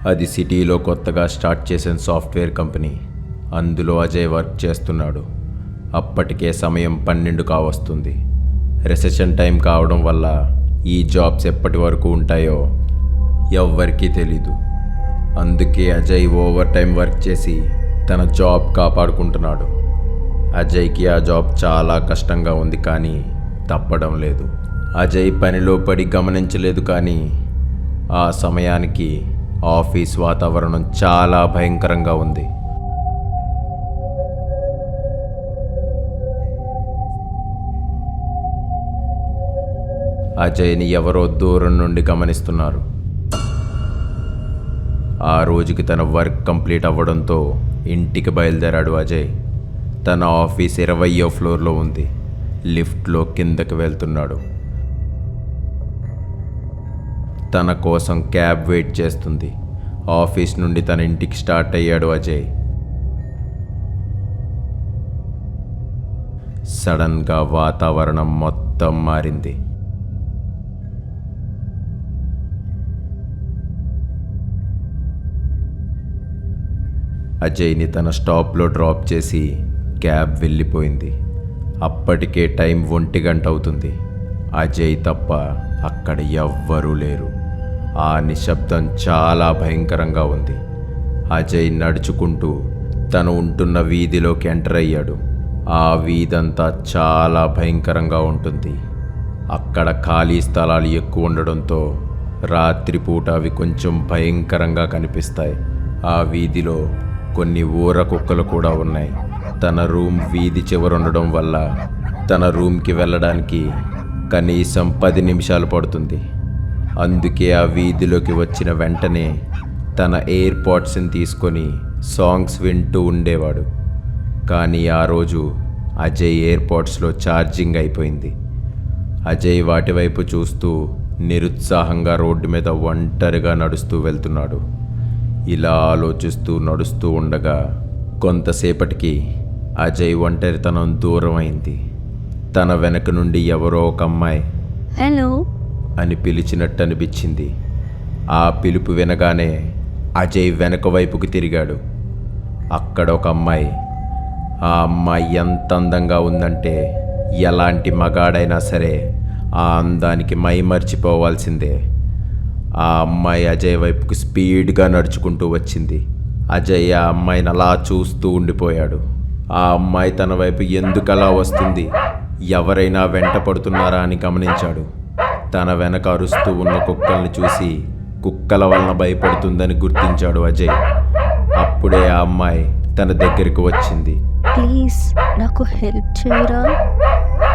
అది సిటీలో కొత్తగా స్టార్ట్ చేసిన సాఫ్ట్వేర్ కంపెనీ. అందులో అజయ్ వర్క్ చేస్తున్నాడు. అప్పటికే సమయం 12 కావస్తుంది. రిసెషన్ టైం కావడం వల్ల ఈ జాబ్స్ ఎప్పటి వరకు ఉంటాయో ఎవ్వరికీ తెలీదు. అందుకే అజయ్ ఓవర్ టైం వర్క్ చేసి తన జాబ్ కాపాడుకుంటున్నాడు. అజయ్కి ఆ జాబ్ చాలా కష్టంగా ఉంది, కానీ తప్పడం లేదు. అజయ్ పనిలో పడి గమనించలేదు, కానీ ఆ సమయానికి ఆఫీస్ వాతావరణం చాలా భయంకరంగా ఉంది. అజయ్ని ఎవరో దూరం నుండి గమనిస్తున్నారు. ఆ రోజుకి తన వర్క్ కంప్లీట్ అవ్వడంతో ఇంటికి బయలుదేరాడు అజయ్. తన ఆఫీస్ 20వ ఫ్లోర్లో ఉంది. లిఫ్ట్లో కిందకి వెళ్తున్నాడు. తన కోసం క్యాబ్ వెయిట్ చేస్తుంది. ఆఫీస్ నుండి తన ఇంటికి స్టార్ట్ అయ్యాడు అజయ్. సడన్గా వాతావరణం మొత్తం మారింది. అజయ్ని తన స్టాప్లో డ్రాప్ చేసి క్యాబ్ వెళ్ళిపోయింది. అప్పటికే టైం 1 గంట అవుతుంది. అజయ్ తప్ప అక్కడ ఎవ్వరూ లేరు. ఆ నిశ్శబ్దం చాలా భయంకరంగా ఉంది. అజయ్ నడుచుకుంటూ తను ఉంటున్న వీధిలోకి ఎంటర్ అయ్యాడు. ఆ వీధంతా చాలా భయంకరంగా ఉంటుంది. అక్కడ ఖాళీ స్థలాలు ఎక్కువ ఉండడంతో రాత్రిపూట అవి కొంచెం భయంకరంగా కనిపిస్తాయి. ఆ వీధిలో కొన్ని ఊర కుక్కలు కూడా ఉన్నాయి. తన రూమ్ వీధి చివరుండడం వల్ల తన రూమ్కి వెళ్ళడానికి కనీసం 10 నిమిషాలు పడుతుంది. అందుకే ఆ వీధిలోకి వచ్చిన వెంటనే తన ఎయిర్పాడ్స్ని తీసుకొని సాంగ్స్ వింటూ ఉండేవాడు. కానీ ఆ రోజు అజయ్ ఎయిర్పాడ్స్లో ఛార్జింగ్ అయిపోయింది. అజయ్ వాటి వైపు చూస్తూ నిరుత్సాహంగా రోడ్డు మీద ఒంటరిగా నడుస్తూ వెళ్తున్నాడు. ఇలా ఆలోచిస్తూ నడుస్తూ ఉండగా కొంతసేపటికి అజయ్ ఒంటరితనం దూరం అయింది. తన వెనక నుండి ఎవరో ఒక అమ్మాయి హలో అని పిలిచినట్టు అనిపించింది. ఆ పిలుపు వినగానే అజయ్ వెనక వైపుకి తిరిగాడు. అక్కడ ఒక అమ్మాయి. ఆ అమ్మాయి ఎంత అందంగా ఉందంటే ఎలాంటి మగాడైనా సరే ఆ అందానికి మైమర్చిపోవాల్సిందే. ఆ అమ్మాయి అజయ్ వైపుకి స్పీడ్గా నడుచుకుంటూ వచ్చింది. అజయ్ ఆ అమ్మాయిని అలా చూస్తూ ఉండిపోయాడు. ఆ అమ్మాయి తన వైపు ఎందుకలా వస్తుంది, ఎవరైనా వెంట పడుతున్నారా అని గమనించాడు. తన వెనక అరుస్తూ ఉన్న కుక్కల్ని చూసి కుక్కల వలన భయపడుతుందని గుర్తించాడు అజయ్. అప్పుడే ఆ అమ్మాయి తన దగ్గరికి వచ్చింది. ప్లీజ్ నాకు హెల్ప్ చేయరా?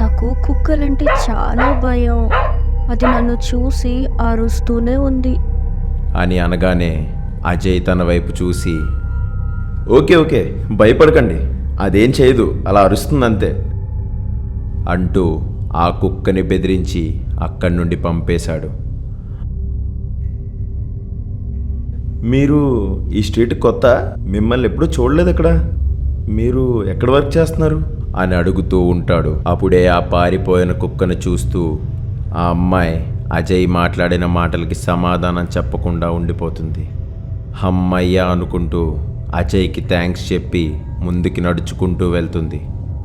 నాకు కుక్కలంటే చాలా భయం. అది నన్ను చూసి అరుస్తూనే ఉంది అని అనగానే అజయ్ తన వైపు చూసి, ఓకే భయపడకండి, అదేం చేయదు, అలా అరుస్తుందంతే అంటూ ఆ కుక్కని బెదిరించి అక్కడి నుండి పంపేశాడు. మీరు ఈ స్ట్రీట్ కొత్త, మిమ్మల్ని ఎప్పుడూ చూడలేదు. అక్కడ మీరు ఎక్కడ వర్క్ చేస్తున్నారు అని అడుగుతూ ఉంటాడు. అప్పుడే ఆ పారిపోయిన కుక్కను చూస్తూ ఆ అమ్మాయి అజయ్ మాట్లాడిన మాటలకి సమాధానం చెప్పకుండా ఉండిపోతుంది. అమ్మయ్య అనుకుంటూ అజయ్కి థ్యాంక్స్ చెప్పి ముందుకి నడుచుకుంటూ వెళ్తుంది.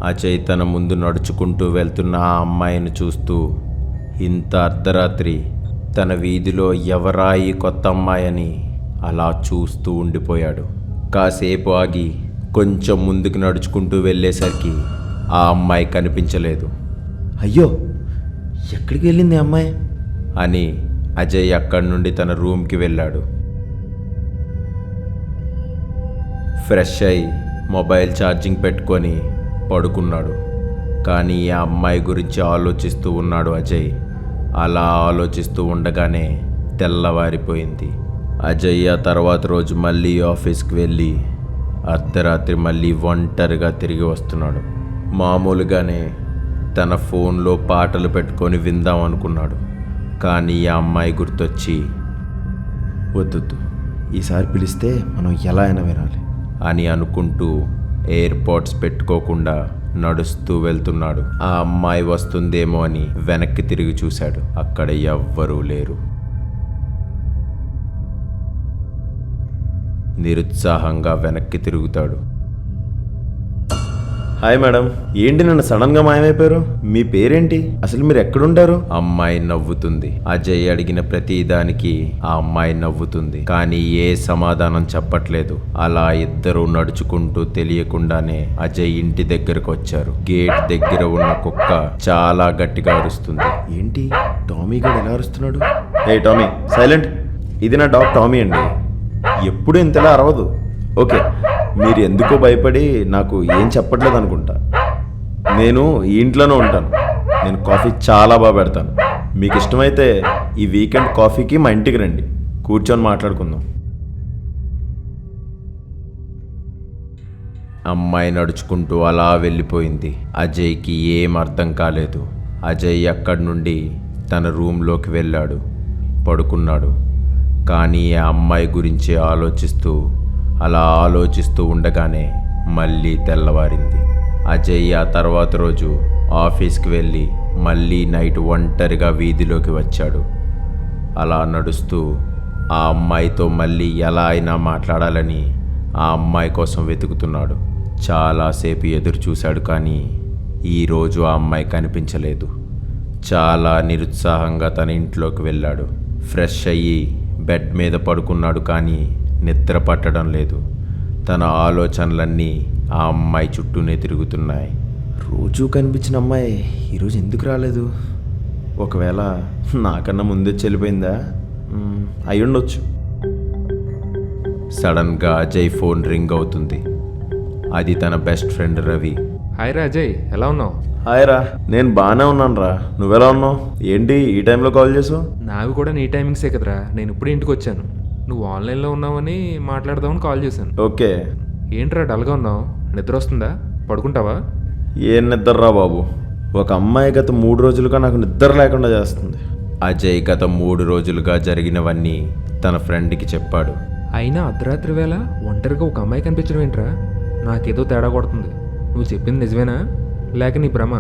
అజయ్ తన ముందు నడుచుకుంటూ వెళ్తున్న ఆ అమ్మాయిని చూస్తూ ఇంత అర్ధరాత్రి తన వీధిలో ఎవరా ఈ కొత్త అమ్మాయి అని అలా చూస్తూ ఉండిపోయాడు. కాసేపు ఆగి కొంచెం ముందుకు నడుచుకుంటూ వెళ్ళేసరికి ఆ అమ్మాయి కనిపించలేదు. అయ్యో, ఎక్కడికి వెళ్ళింది అమ్మాయి అని అజయ్ అక్కడి నుండి తన రూమ్కి వెళ్ళాడు. ఫ్రెష్ అయి మొబైల్ ఛార్జింగ్ పెట్టుకొని పడుకున్నాడు. కానీ ఆ అమ్మాయి గురించి ఆలోచిస్తూ ఉన్నాడు అజయ్. అలా ఆలోచిస్తూ ఉండగానే తెల్లవారిపోయింది. అజయ్ ఆ తర్వాత రోజు మళ్ళీ ఆఫీస్కి వెళ్ళి అర్ధరాత్రి మళ్ళీ ఒంటరిగా తిరిగి వస్తున్నాడు. మామూలుగానే తన ఫోన్లో పాటలు పెట్టుకొని విందాం అనుకున్నాడు. కానీ ఆ అమ్మాయి గుర్తొచ్చి, వద్దు, ఈసారి పిలిస్తే మనం ఎలా అయినా వినాలి అని అనుకుంటూ ఎయిర్పాడ్స్ పెట్టుకోకుండా నడుస్తూ వెళ్తున్నాడు. ఆ అమ్మాయి వస్తుందేమో అని వెనక్కి తిరిగి చూశాడు. అక్కడ ఎవ్వరూ లేరు. నిరుత్సాహంగా వెనక్కి తిరుగుతాడు. హాయ్ మేడం, ఏంటి నన్ను సడన్గా మాయమైపోయారు? మీ పేరేంటి? అసలు మీరు ఎక్కడుంటారు? అమ్మాయి నవ్వుతుంది. అజయ్ అడిగిన ప్రతి దానికి ఆ అమ్మాయి నవ్వుతుంది, కానీ ఏ సమాధానం చెప్పట్లేదు. అలా ఇద్దరు నడుచుకుంటూ తెలియకుండానే అజయ్ ఇంటి దగ్గరకు వచ్చారు. గేట్ దగ్గర ఉన్న కుక్క చాలా గట్టిగా అరుస్తుంది. ఏంటి టామీ గడు ఎలా అరుస్తున్నాడు? ఏ టామీ, సైలెంట్. ఇది నా డాగ్ టామీ అండి. ఎప్పుడు ఇంతలా అరవదు. ఓకే, మీరు ఎందుకో భయపడి నాకు ఏం చెప్పట్లేదు అనుకుంటా. నేను ఈ ఇంట్లోనే ఉంటాను. నేను కాఫీ చాలా బాగా పెడతాను. మీకు ఇష్టమైతే ఈ వీకెండ్ కాఫీకి మా ఇంటికి రండి, కూర్చొని మాట్లాడుకుందాం. అమ్మాయి నడుచుకుంటూ అలా వెళ్ళిపోయింది. అజయ్కి ఏం అర్థం కాలేదు. అజయ్ అక్కడి నుండి తన రూమ్లోకి వెళ్ళాడు, పడుకున్నాడు. కానీ ఆ అమ్మాయి గురించి అలా ఆలోచిస్తూ ఉండగానే మళ్ళీ తెల్లవారింది. అజయ్ ఆ తర్వాత రోజు ఆఫీస్కి వెళ్ళి మళ్ళీ నైట్ ఒంటరిగా వీధిలోకి వచ్చాడు. అలా నడుస్తూ ఆ అమ్మాయితో మళ్ళీ ఎలా అయినా మాట్లాడాలని ఆ అమ్మాయి కోసం వెతుకుతున్నాడు. చాలాసేపు ఎదురు చూశాడు, కానీ ఈరోజు ఆ అమ్మాయి కనిపించలేదు. చాలా నిరుత్సాహంగా తన ఇంట్లోకి వెళ్ళాడు. ఫ్రెష్ అయ్యి బెడ్ మీద పడుకున్నాడు, కానీ నిద్ర పట్టడం లేదు. తన ఆలోచనలన్నీ ఆ అమ్మాయి చుట్టూనే తిరుగుతున్నాయి. రోజూ కనిపించిన అమ్మాయి ఈరోజు ఎందుకు రాలేదు? ఒకవేళ నాకన్నా ముందే వెళ్ళిపోయిందా? అయ్యుండొచ్చు. సడన్గా అజయ్ ఫోన్ రింగ్ అవుతుంది. అది తన బెస్ట్ ఫ్రెండ్ రవి. హాయ్ రా అజయ్, ఎలా ఉన్నావు? హాయ్ రా, నేను బాగానే ఉన్నాను రా. నువ్వెలా ఉన్నావు? ఏంటి ఈ టైంలో కాల్ చేసావు? నావి కూడా నీ టైమింగ్సే కదరా. నేను ఇప్పుడే ఇంటికి వచ్చాను. నువ్వు ఆన్లైన్లో ఉన్నావని మాట్లాడదామని కాల్ చేశాను. ఓకే. ఏంట్రా డల్గా ఉన్నావు? నిద్ర వస్తుందా? పడుకుంటావా? ఏం నిద్ర రా బాబు. ఒక అమ్మాయి గత 3 రోజులుగా నాకు నిద్ర లేకుండా చేస్తుంది. అజయ్ గత 3 రోజులుగా జరిగినవన్నీ తన ఫ్రెండ్కి చెప్పాడు. అయినా అర్ధరాత్రి వేళ ఒంటరిగా ఒక అమ్మాయి కనిపించడం ఏంట్రా? నాకేదో తేడా కొడుతుంది. నువ్వు చెప్పింది నిజమేనా లేక నీ భ్రమ?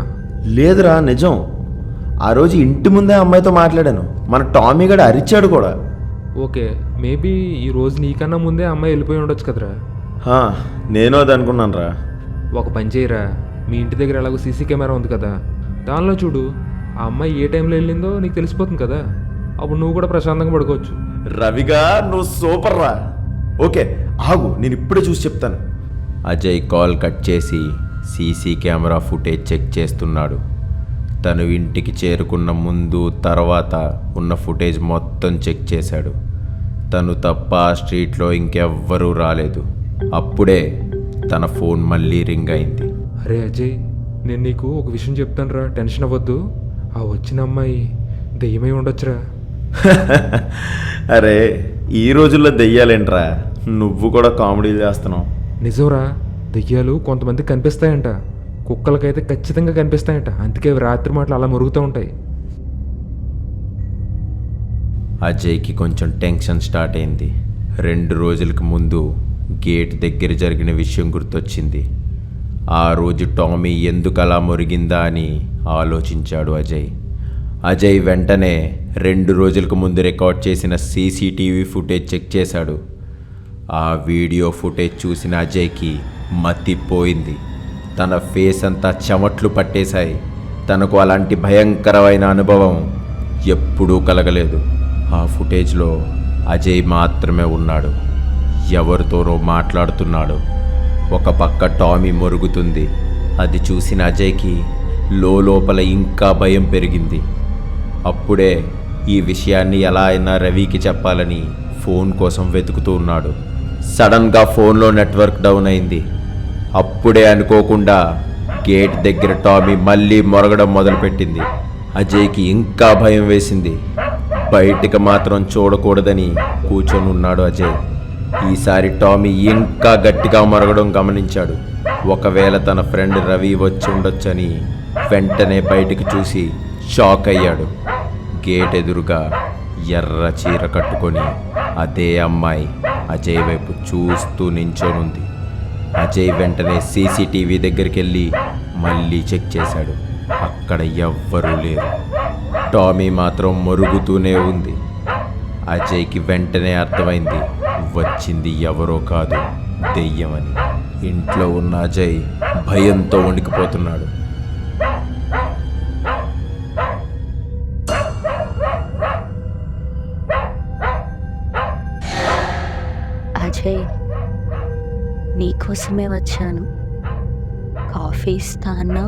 లేదురా, నిజం. ఆ రోజు ఇంటి ముందే అమ్మాయితో మాట్లాడాను. మన టామీ గడు అరిచాడు కూడా. ఓకే, మేబీ ఈ రోజు నీకన్నా ముందే అమ్మాయి వెళ్ళిపోయి ఉండొచ్చు కదరా. నేను అది అనుకున్నాను రా. ఒక పని చేయరా, మీ ఇంటి దగ్గర ఎలాగో సీసీ కెమెరా ఉంది కదా, దానిలో చూడు. ఆ అమ్మాయి ఏ టైంలో వెళ్ళిందో నీకు తెలిసిపోతుంది కదా. అప్పుడు నువ్వు కూడా ప్రశాంతంగా పడుకోవచ్చు. రవిగా నువ్వు సూపర్ రా. ఓకే ఆగు, నేను ఇప్పుడే చూసి చెప్తాను. అజయ్ కాల్ కట్ చేసి సీసీ కెమెరా ఫుటేజ్ చెక్ చేస్తున్నాడు. తను ఇంటికి చేరుకున్న ముందు తర్వాత ఉన్న ఫుటేజ్ మొత్తం చెక్ చేశాడు. తను తప్ప స్ట్రీట్లో ఇంకెవ్వరూ రాలేదు. అప్పుడే తన ఫోన్ మళ్ళీ రింగ్ అయింది. అరే అజయ్, నేను నీకు ఒక విషయం చెప్తాను రా, టెన్షన్ అవ్వద్దు. ఆ వచ్చిన అమ్మాయి దెయ్యమై ఉండొచ్చురా. అరే ఈ రోజుల్లో దెయ్యాలేంట్రా? నువ్వు కూడా కామెడీ చేస్తున్నావు. నిజంరా, దెయ్యాలు కొంతమందికి కనిపిస్తాయంట. కుక్కలకైతే ఖచ్చితంగా కనిపిస్తాయంట. అందుకే రాత్రి మాటలు అలా మురుగుతూ ఉంటాయి. అజయ్కి కొంచెం టెన్షన్ స్టార్ట్ అయింది. 2 రోజులకు ముందు గేట్ దగ్గర జరిగిన విషయం గుర్తొచ్చింది. ఆ రోజు టామీ ఎందుకు అలా మురిగిందా అని ఆలోచించాడు అజయ్ వెంటనే 2 రోజులకు ముందు రికార్డ్ చేసిన సీసీటీవీ ఫుటేజ్ చెక్ చేశాడు. ఆ వీడియో ఫుటేజ్ చూసిన అజయ్కి మతిపోయింది. తన ఫేస్ అంతా చెమట్లు పట్టేశాయి. తనకు అలాంటి భయంకరమైన అనుభవం ఎప్పుడూ కలగలేదు. ఆ ఫుటేజ్లో అజయ్ మాత్రమే ఉన్నాడు. ఎవరితోనో మాట్లాడుతున్నాడు. ఒక పక్క టామీ మొరుగుతుంది. అది చూసిన అజయ్కి లోపల ఇంకా భయం పెరిగింది. అప్పుడే ఈ విషయాన్ని ఎలా అయినా రవికి చెప్పాలని ఫోన్ కోసం వెతుకుతూ ఉన్నాడు. సడన్గా ఫోన్లో నెట్వర్క్ డౌన్ అయింది. అప్పుడే అనుకోకుండా గేట్ దగ్గర టామీ మళ్ళీ మొరగడం మొదలుపెట్టింది. అజయ్కి ఇంకా భయం వేసింది. బయటికి మాత్రం చూడకూడదని కూర్చొని ఉన్నాడు అజయ్. ఈసారి టామీ ఇంకా గట్టిగా మొరగడం గమనించాడు. ఒకవేళ తన ఫ్రెండ్ రవి వచ్చి ఉండొచ్చని వెంటనే బయటికి చూసి షాక్ అయ్యాడు. గేట్ ఎదురుగా ఎర్ర చీర కట్టుకొని అదే అమ్మాయి అజయ్ వైపు చూస్తూ నించోనుంది. అజయ్ వెంటనే సీసీటీవీ దగ్గరికి వెళ్ళి మళ్ళీ చెక్ చేశాడు. అక్కడ ఎవ్వరూ లేరు. టామీ మాత్రం మొరుగుతూనే ఉంది. అజయ్కి వెంటనే అర్థమైంది వచ్చింది ఎవరో కాదు, దెయ్యమని. ఇంట్లో ఉన్న అజయ్ భయంతో వణికిపోతున్నాడు. అజయ్, నీకోసమే వచ్చాను. కాఫీ ఇస్తానా?